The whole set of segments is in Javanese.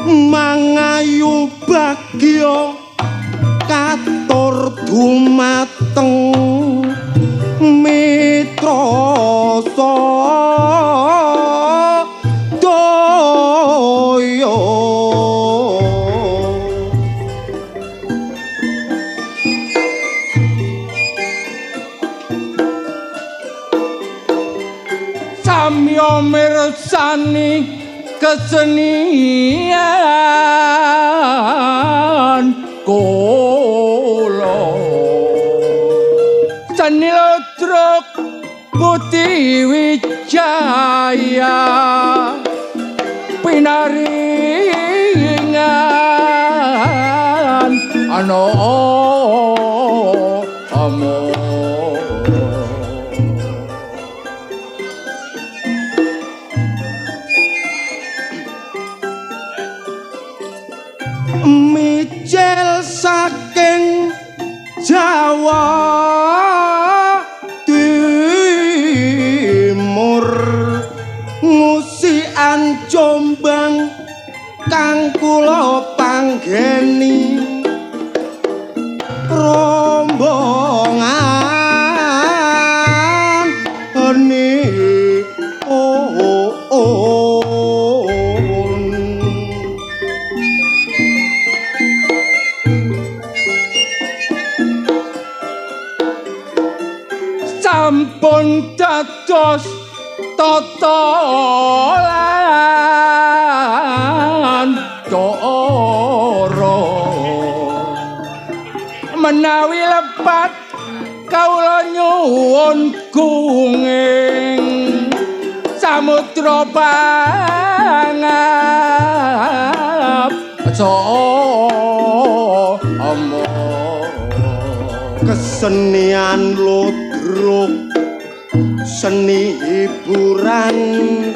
mangayu bagya katur dumateng mitra sadaya mirsani kesenian kula seni ludruk Putih Wijaya pinaringan ana mijil saking Jawa Timur ngusian Jombang kang kula panggeni rombongan ini sampun dados totolan cara menawi lepat kawula nyuwun gunging samudra pangap kesenian ludruk seni hiburan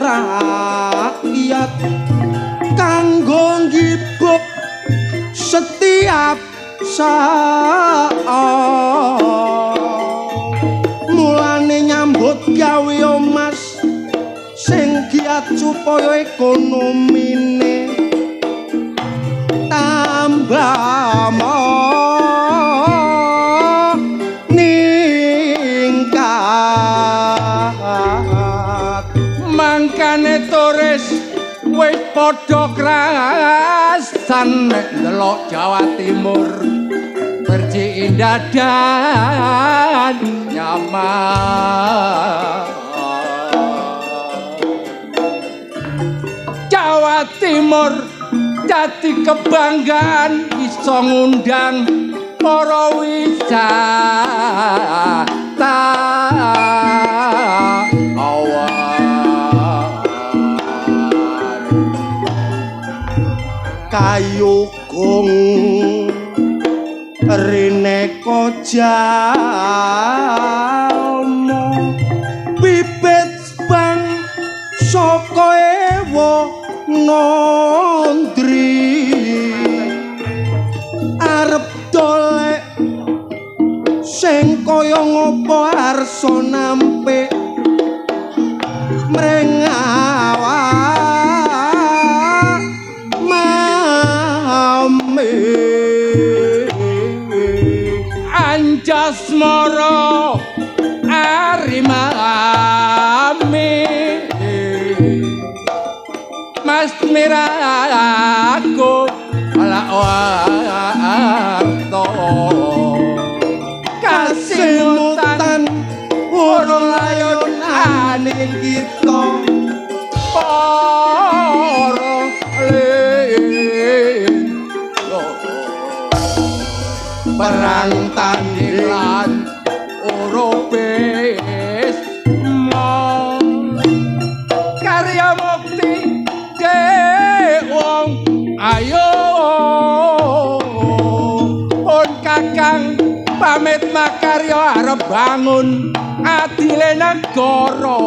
rakyat kanggo nggibuk setiap saat mulane nyambut gawe Mas sing giat supaya ekonomine tambah mangkane turis wis padha krasan nek ndelok Jawa Timur berji indah dan nyaman Jawa Timur dadi kebanggaan iso ngundang para wisata kayugung rineka jalma bibit bang saka ewa nandri arep dolek sing kaya ngapa arsa nampik mrengawak Anjasmara arimami Mas miraku ala warto kasimutan urung layon aning kita para perang tandingan Orobes karya mukti wong ayo pun kakang pamit makarya arep bangun adile negara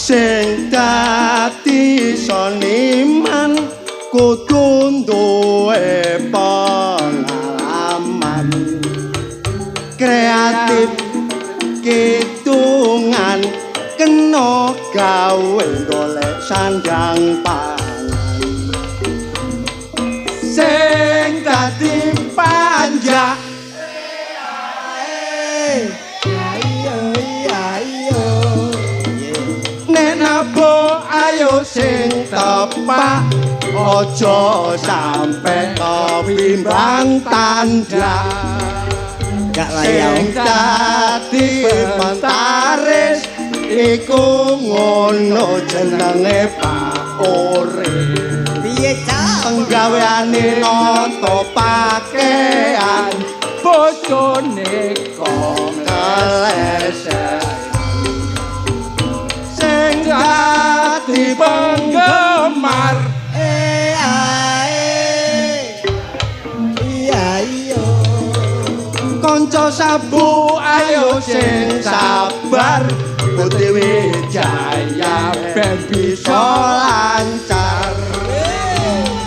Sing dadi seniman kudu duwe pengalaman kreatif kidungan kena gawe golek sandang pangan sing dadi panjak nabo ayo sing tepak aja sampe kebimbang tanda gak layang dadi mentaris iku ngono jenenge Pak Urip piye cak penggaweane nata pakaian bojone kok kelesen dadi penggemar kanca sabu ayo sing sabar Putri Wijaya ben bisa lancar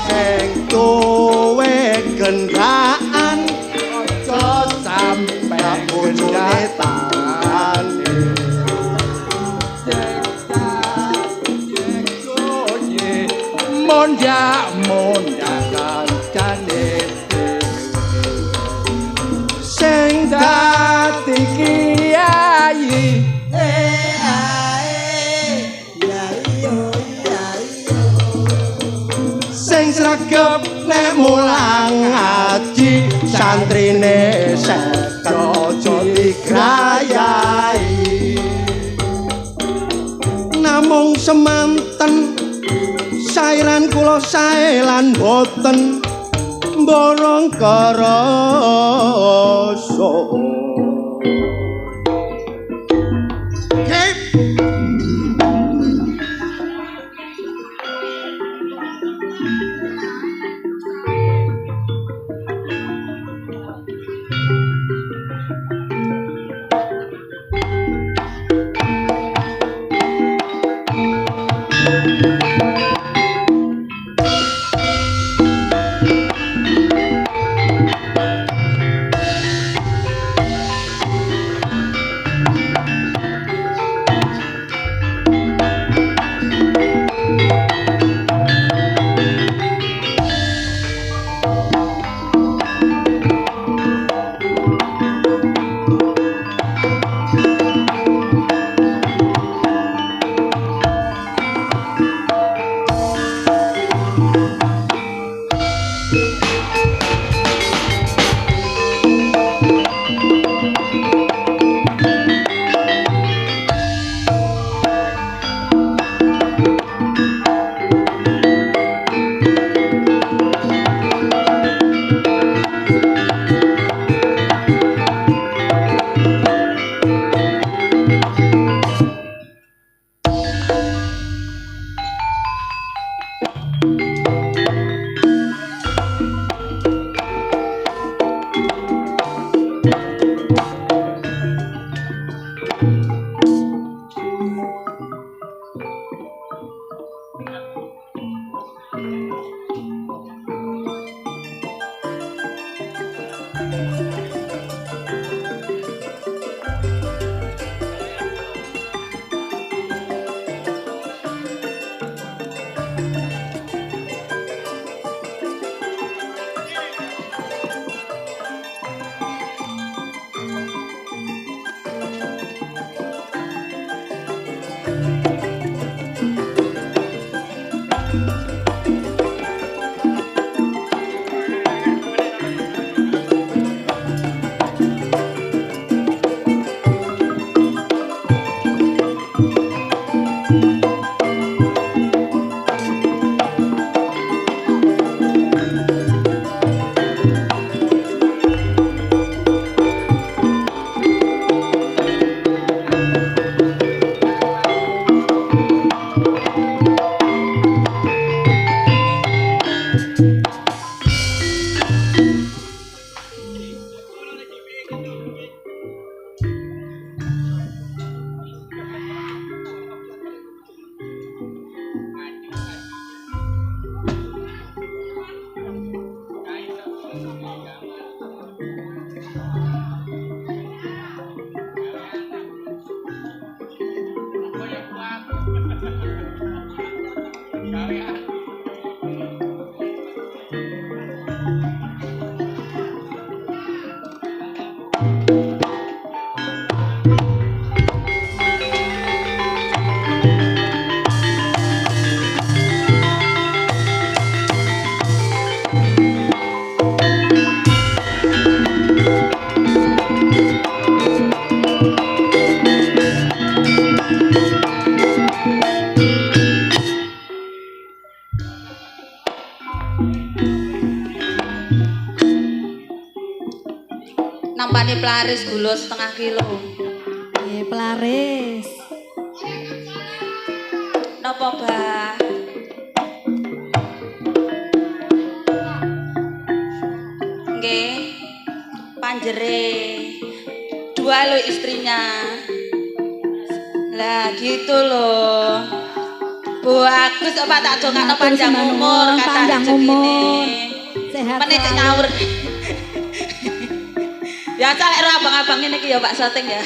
sing duwe kendaraan aja sampe bojone tangane mondak kancane sing dadi kiai sing sregep nek mulang ngaji santrine sedo digrayai namung semanten sairan kula sae lan boten mborong karasa Nampani pelaris gula setengah kilo. Pelaris. Napa, Mbah? Nggih. Panjere. Dua lo istrinya. Lah gitu loh. Bu Agus apa tak dongakno panjang umur kata panjang umur. Sehat. Meneh cek ngawur. Biasa lek ro abang-abang ini ki ya Pak Soting ya.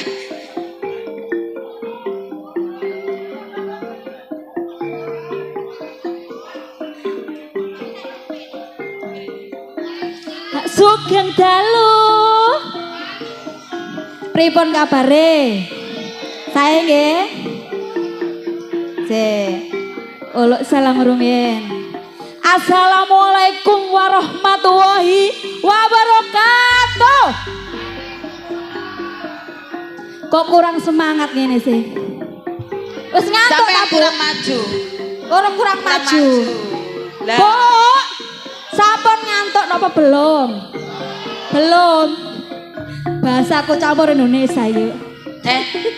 Sugeng dalu. Pripun kabare? Sae nggih. Uluk salam rumiyin. Assalamualaikum warahmatullahi wabarakatuh. Kok kurang semangat ngene sih? Wis ngantuk Sampai ta, Bu? kurang maju. Orang kurang maju. Lah, Bu, sampun ngantuk napa belum? Belum. Bahasaku campur Indonesia yuk.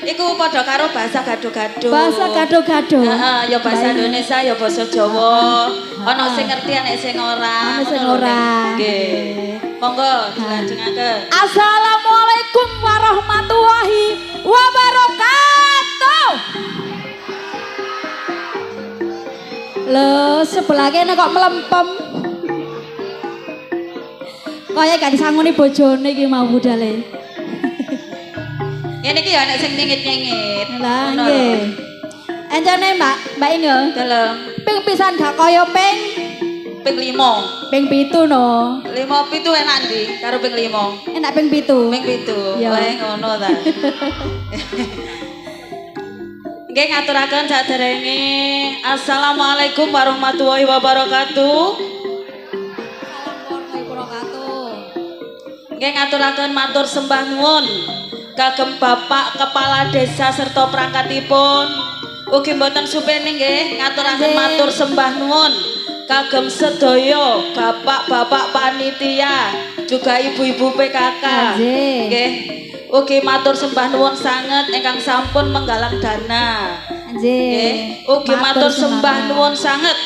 iku padha karo bahasa gado-gado. Bahasa gado-gado. Heeh, ya bahasa Indonesia, ya basa Jawa. Ana sing ngerti ana sing ora. Ana sing ora. Nggih. Monggo dilanjutake. Assalamualaikum warahmatullahi wabarakatuh. Loh, sebelah kene kok melempem. Kaya gak disangoni bojone iki mau budale. Ngene iki ya nek sing nyengit-nyengit. Lah Ngono nggih. lho. Encene Mbak Inge. Deleng. Ping pisan gak kaya ping Ping 5. ping 7 no. 5 7 enak ndi karo ping 5? Enak ping 7. Ping 7. Iya. Wae ngono ta. Nggih ngaturaken saderenge Assalamualaikum warahmatullahi wabarakatuh. Nggih ngaturaken matur sembah nuwun kagem Bapak Kepala Desa serta perangkatipun. Ugi mboten supene nggih ngaturaken matur sembah nuwun kagem sedaya bapak-bapak panitia juga ibu-ibu PKK. Nggih. Ugi matur sembah nuwun sanget ingkang sampun menggalang dana. Nggih. Ugi matur sembah nuwun sanget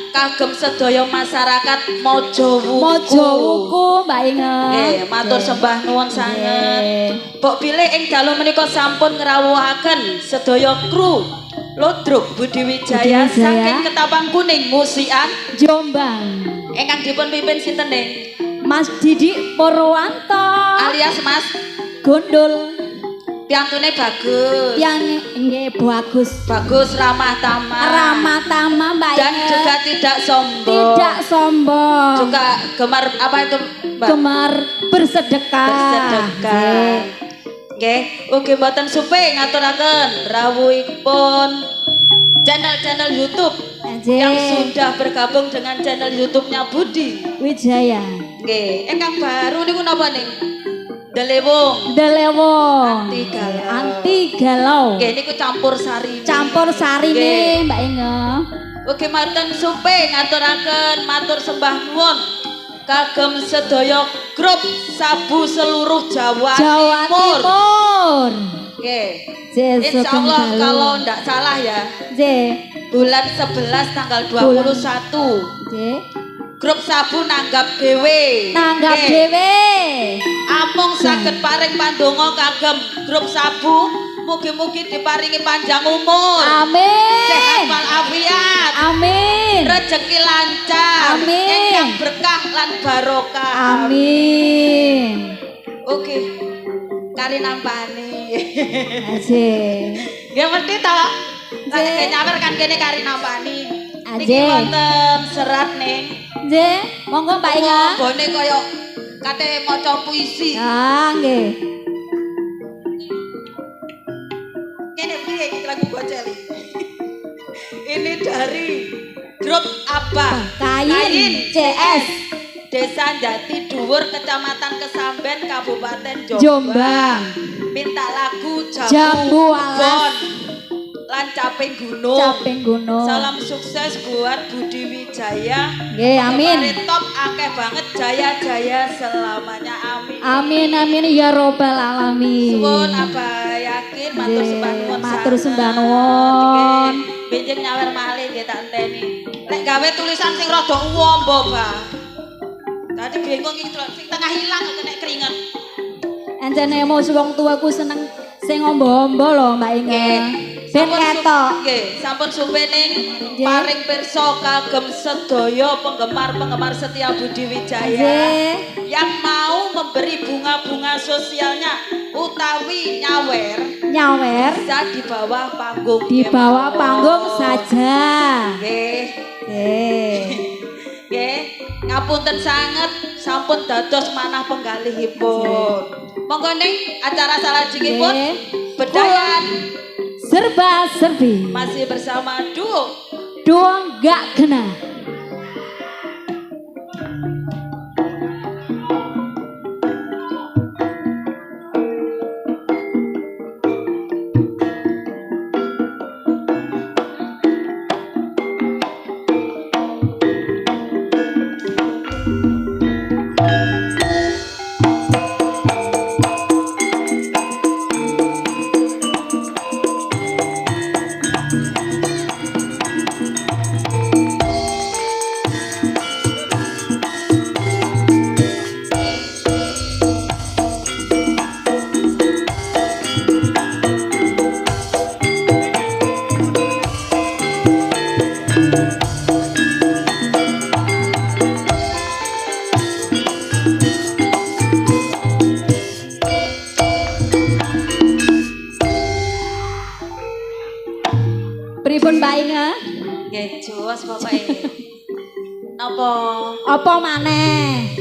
kagem sedaya masyarakat Mojowuku. Mojowuku Mbak Inge. Nggih, matur sembah nuwun sanget. Mbok bilih ing dalu menika sampun ngrawuhaken sedaya kru Lodruk Budi Wijaya saking Ketapang Kuning Musian Jombang. ingkang dipun pimpin sinten nggih? Mas Didi Purwanto Alias Mas Gondol. piantune bagus. Yang nggih bagus. Bagus ramah tamah. Ramah tamah Mbak Dan Inge. juga tidak sombong. Tidak sombong. Juga gemar apa itu Mbak? Gemar bersedekah. Bersedekah. Nggih, ugi mboten supe ngaturaken rawuhipun channel-channel YouTube yang sudah bergabung dengan channel YouTube-nya Budi Wijaya. Nggih, ingkang baru niku napa ning? Delewung. Delewong. Anti galau. Anti galau. Nggih niku campur sari. Campur sari nih Mbak Inge. Ugi mboten supe ngaturaken matur sembah nuwun kagem sedaya grup sabu seluruh Jawa Timur. Oke. Insyaallah kalau ndak salah ya. Bulan 11 tanggal 21. Grup sabu nanggap dhewe. Nanggap dhewe. Amung saged paring pandonga kagem grup sabu. Mugi-mugi diparingi panjang umur. Amin. Sehat walafiat. Amin. Rezeki lancar. Amin. Ingkang berkah lan barokah. Amin. Oke. Kari nampani. Asik. Ya mesti ta. Lah nek nyawer kan kene kari nampani. Niki Nggih. wonten serat ning. Nggih, monggo Mbak Inga. Bone kaya kate maca puisi. Ah, nggih. Kene piye iki lagu Bocel. Ini dari grup apa? Kain CS Desa Jati Dhuwur, Kecamatan Kesamben, Kabupaten Jombang. Jombang. Minta lagu Jambu Alas. Bon lan Caping Gunung. Caping Gunung. Salam sukses buat Budi Wijaya. Nggih, amin. Kemarin top akeh banget, jaya-jaya selamanya, amin. Amin amin ya robbal alamin. Suwun Abah Yakin matur Nggih, sembah nuwun. matur sanget. sembah nuwun. Nggih, benjing nyawer malih nggih tak enteni. Nek gawe tulisan sing rada uwombo, Bah. Tadi bingung iki sing tengah hilang kena keringet. Anjane emosi wong tuaku seneng sing ombo-ombo lho Mbak Inga. Ben ketok. Nggih, sampun supening Nggih. paring pirsa kagem sedaya penggemar-penggemar setia Budi Wijaya Nggih. yang mau memberi bunga-bunga sosialnya utawi nyawer Nyawer bisa di bawah panggung. di bawah panggung saja. Nggih. Nggih. Nggih, ngapunten sanget sampun dados manah penggalihipun. Monggo ning acara salajengipun Nggih. Bedayan Serba serbi. masih bersama duo Doang gak kena. Pripun Mbak Inga? nggih jos pokoke. Napa Apa maneh?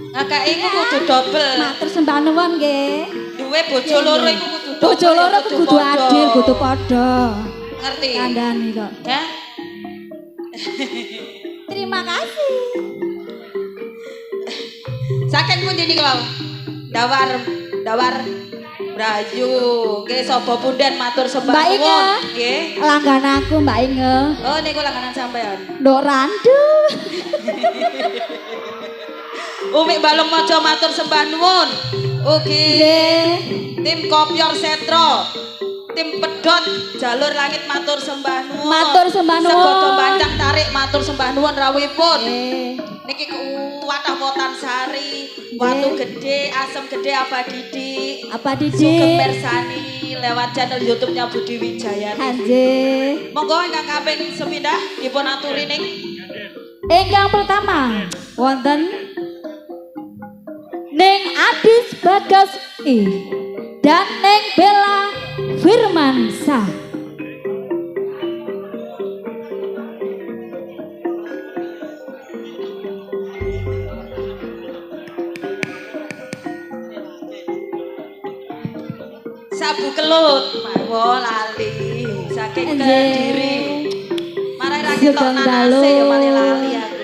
ngakake iku kudu double. Matur sembah nuwun nggih. Duwe bojo loro iku kudu double. Bojo loro kudu padha. adil, kudu padha. Ngerti? Kandhani kok. Ya. Terima kasih. Saking pundi niku lho? Dawar Brayu. Nggih sapa punden matur sembah Mbak Inga. nuwun. Nggih. Langgananku Mbak Inga. Oh niku langganan sampean. Nduk randu. Umi Balung Mojo matur sembah nuwun. Ugi Nggih. tim Kopyor Setro, tim Pedot Jalur Langit matur sembah nuwun. Matur sembah nuwun. Sebodo Bancang Tarik matur sembah nuwun rawuhipun. Nggih. Niki Watah Wotan Sari, Watu Gede, Asem Gede, Apa Didik, Apa Sugeng Didi? Persani lewat channel YouTube-nya Budi Wijaya. Anjir. Monggo ingkang kaping sepindah dipun aturi ning Ingkang pertama wonten Ning Adis Bagas I dan Ning Bella Firmansyah. Sabu Kelut, mawo lali saking Nggih. Kediri. Marai ra ketok Sugeng nanase dalu. ya malah lali aku.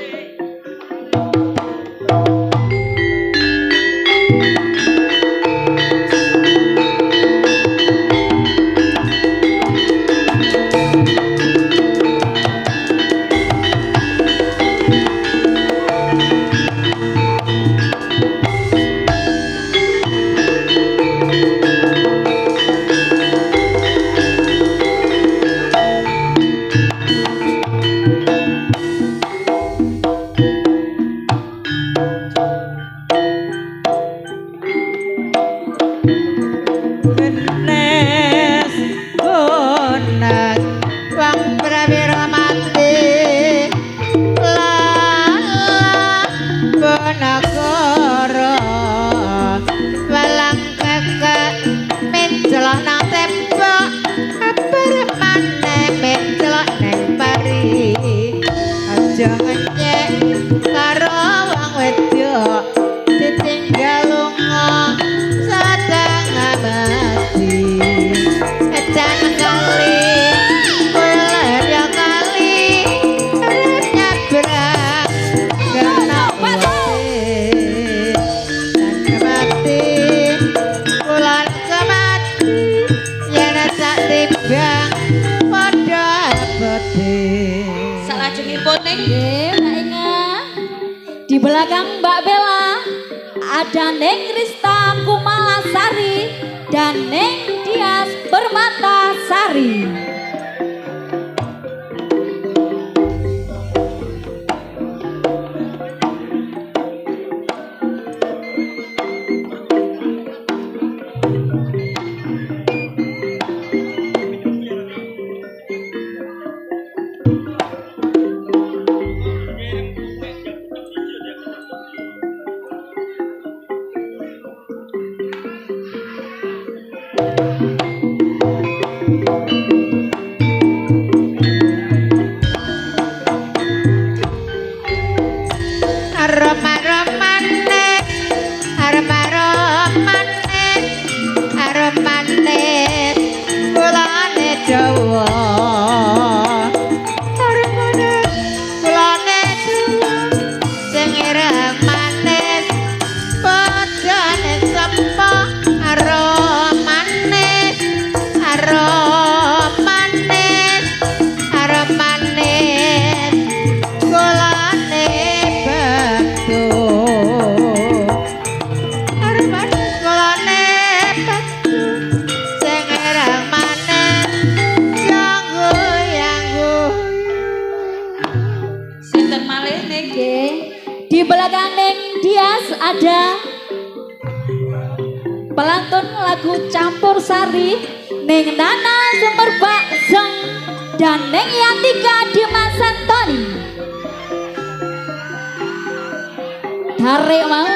Genes gunat pripun ning? Nggih, Mbak Inge. Di belakang Mbak Bella ada Neng Rista Kumalasari dan Neng Dias Permatasari. Di belakang Neng Dias ada pelantun lagu campur sari Neng Nana Sumerbak Zeng dan Neng Yantika Dimas Antoni. Tarik mau.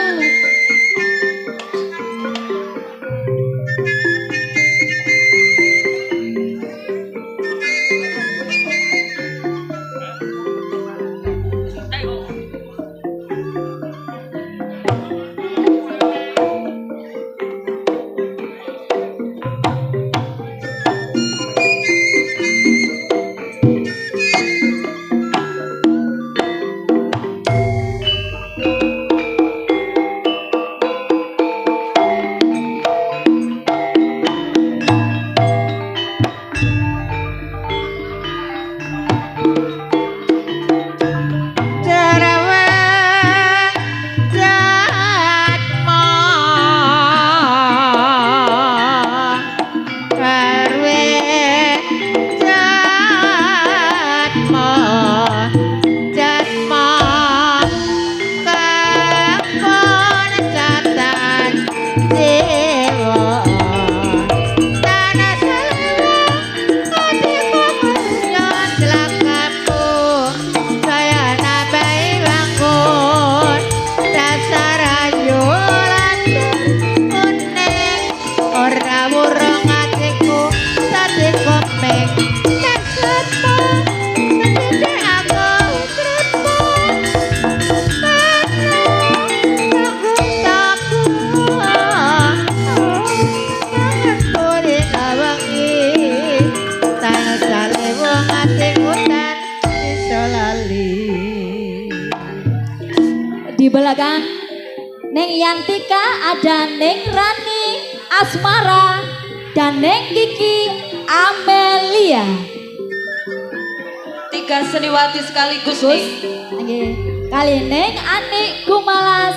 Di belakang Neng Yantika ada Neng Rani Asmara dan Neng Kiki Amelia. 3 seniwati sekaligus nih. Kali Neng Ani Kumalas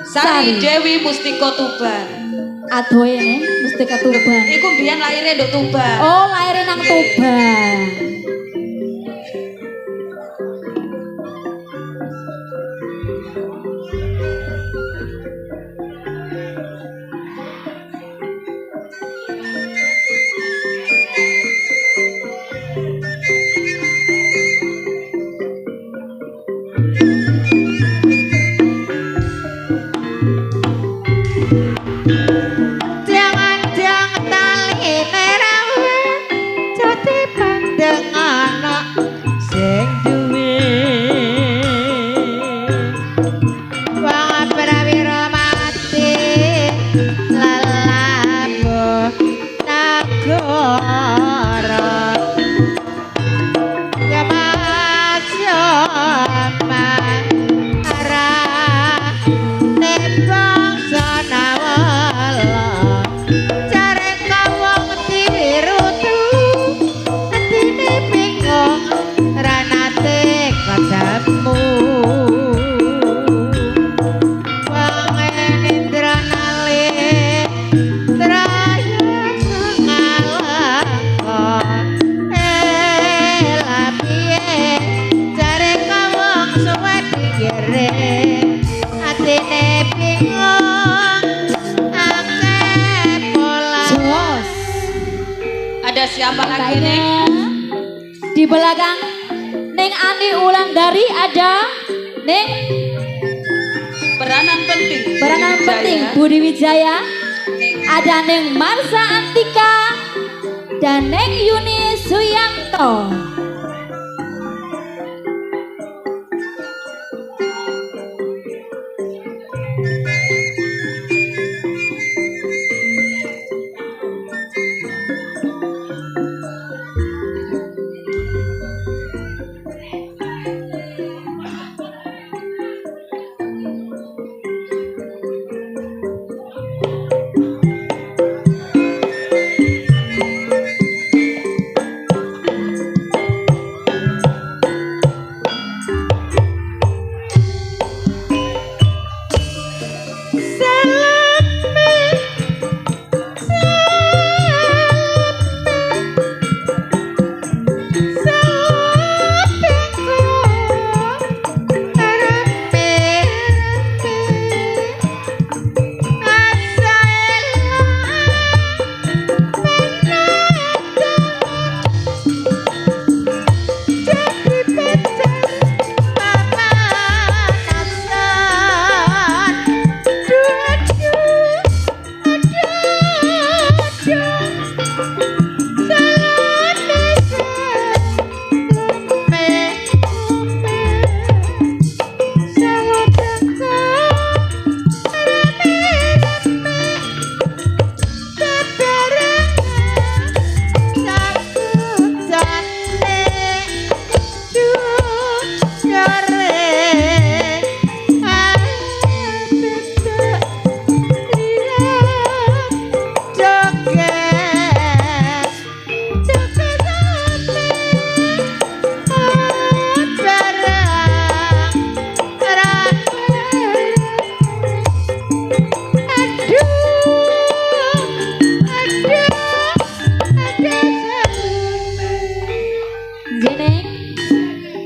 Sari Dewi Mustiko Tuban. Adoe Neng Mustika Tuban. Iku mbiyen lahirnya nduk Tuban. Oh, lahirnya nang Tuban. Jangan tali nerawe jati pandang Selanjutnya di belakang Neng Ani Wulandari ada Neng Peranan penting Budi Wijaya, ada Neng Marsha Antika dan Neng Yuni Suyanto.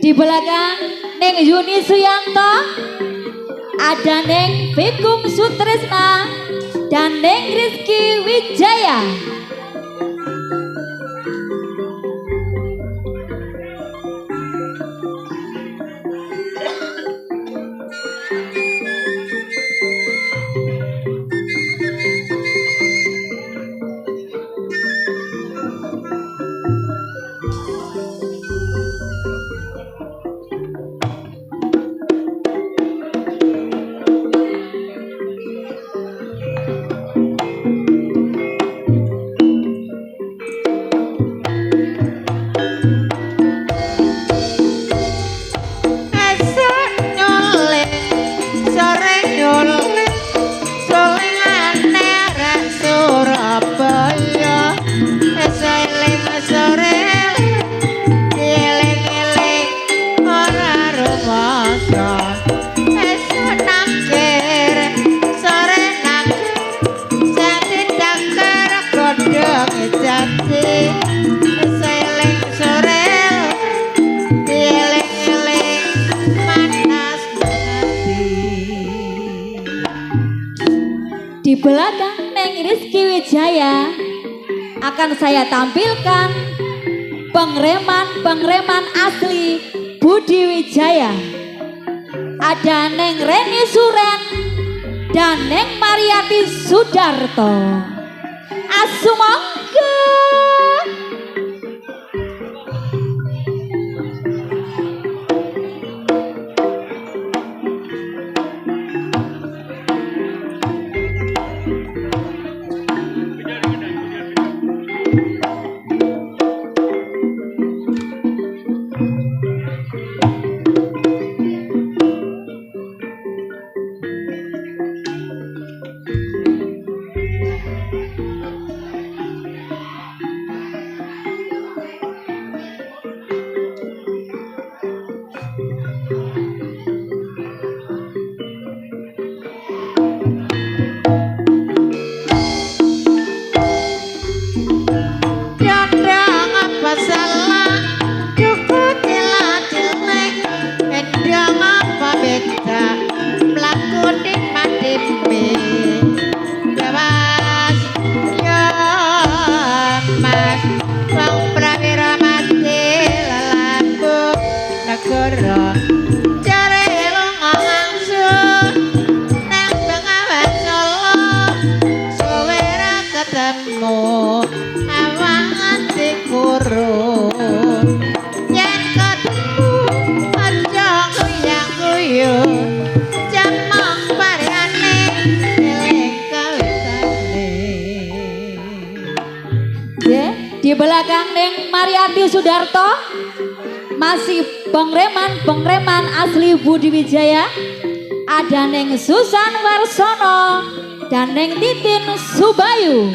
Di belakang Neng Yuni Suyanto, ada Neng Begum Sutresna dan Neng Rizky Wijaya. Di belakang Neng Rizky Wijaya akan saya tampilkan pengreman asli Budi Wijaya. Ada Neng Reni Suren dan Neng Mariati Sudarto. Asumangga. yen ketemu aja kuyu jamang parane eling kawitane. Di belakang Neng Mariati Sudarto masih pengreman asli Budi Wijaya. Ada Neng Susan Warsono dan Neng Titin Subayu.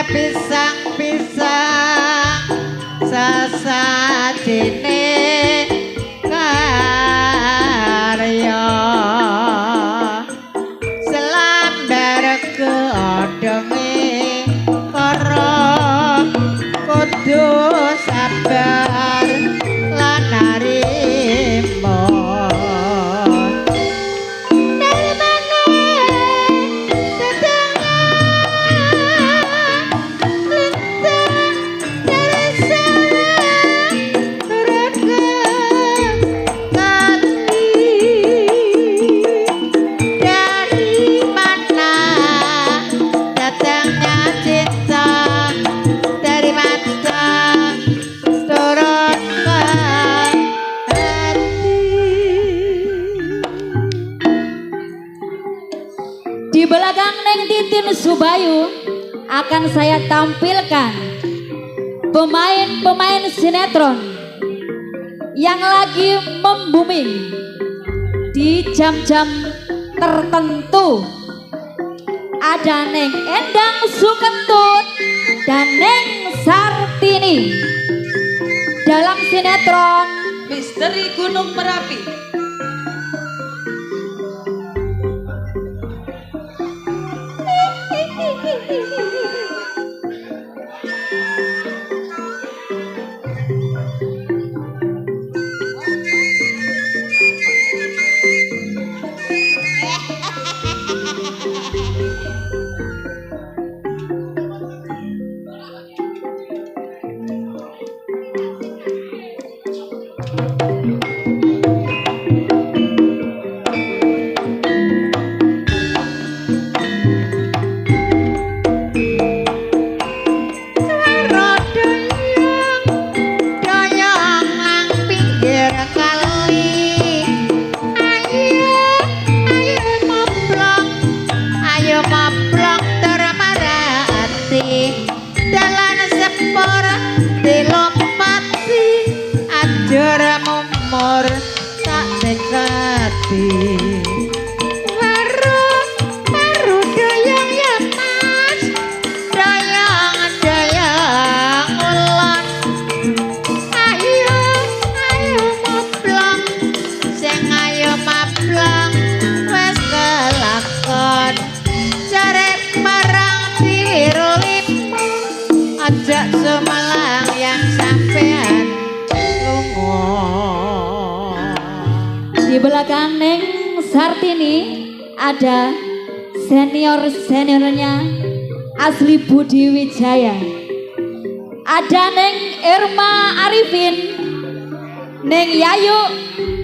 Pisang-pisang sasajene karya selambar keodonge para kudu sabar lan narima. Di belakang Neng Titin Subayu akan saya tampilkan pemain-pemain sinetron yang lagi membuming di jam-jam tertentu. Ada Neng Endang Sukentut dan Neng Sartini dalam sinetron Misteri Gunung Merapi. Dalan sepur dilompati ajur mumur tak dekati. Baru doyong ya mas, doyong ulon. Ayo mablong, sing ayo mablong wes kelakon. Jarek marang dirulipmu aja semalang yang sampean lungo. Di belakang Neng Sartini ada seniornya asli Budi Wijaya. Ada Neng Irma Arifin, Neng Yayu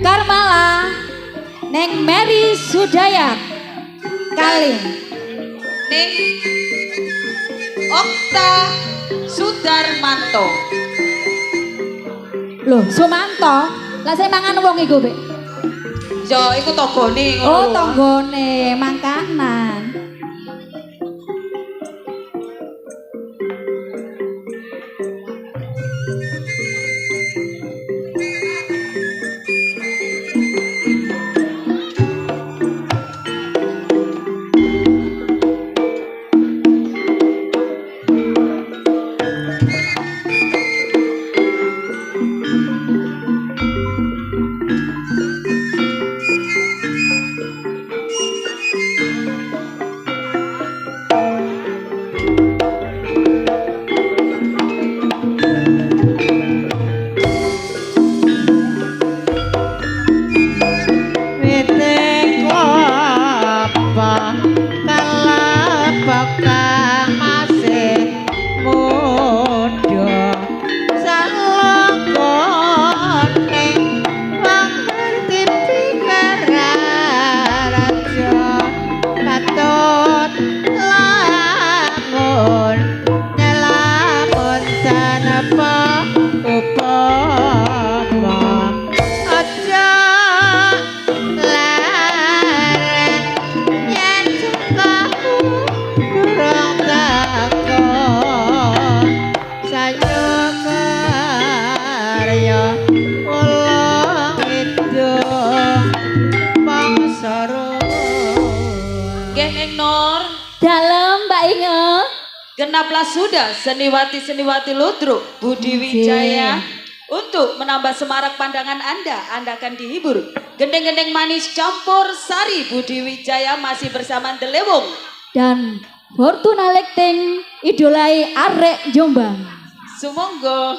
Karmala, Neng Mary Sudayak Kalin, Neng Okta Sudarmanto. Loh Sumanto, lah saya mangan wong iku, Bek. Yo iku togone ngono. Oh, tonggone makanan. Dalam Mbak Inge. Genaplah sudah seniwati-seniwati ludruk Budi Wijaya. Untuk menambah semarak pandangan Anda akan dihibur. Gendeng-gendeng manis campur sari Budi Wijaya masih bersama Delewung. Dan Fortuna Lekting idolai arek Jombang. Sumonggo.